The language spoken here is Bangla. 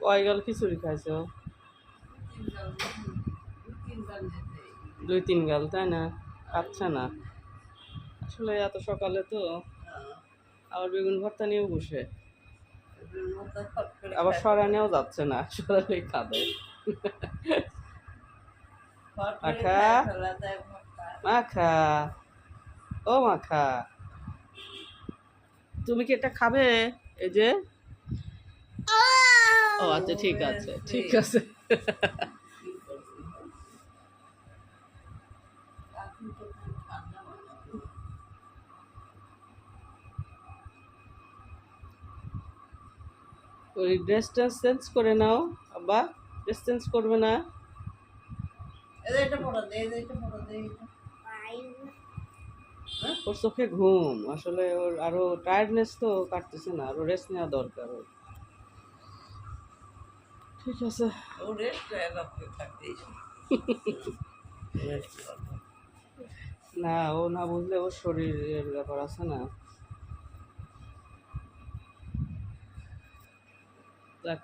কয় গাল খিচুড়ি খাইছো? 2-3 গাল, তাই না? আচ্ছা না, আসলে এত সকালে তো আবার বেগুন ভর্তা নিয়েও বসে, আবার সরানেও যাচ্ছে না, সরালে খাবে। মাখা মাখা, ও মাখা, তুমি কি এটা খাবে? এই যে, ও আচ্ছা, ঠিক আছে, ঠিক আছে। ওই ড্রেসটা চেঞ্জ করে নাও, আব্বা ড্রেস চেঞ্জ করবে না? ওর চোখে ঘুম, আসলে ওর আরো টায়ার্ডনেস তো কাটতেছে না, আরো রেস্ট নেওয়া দরকার ওর। ঠিক আছে, না ও না বুঝলে ওর শরীরের ব্যাপার আছে না। দেখ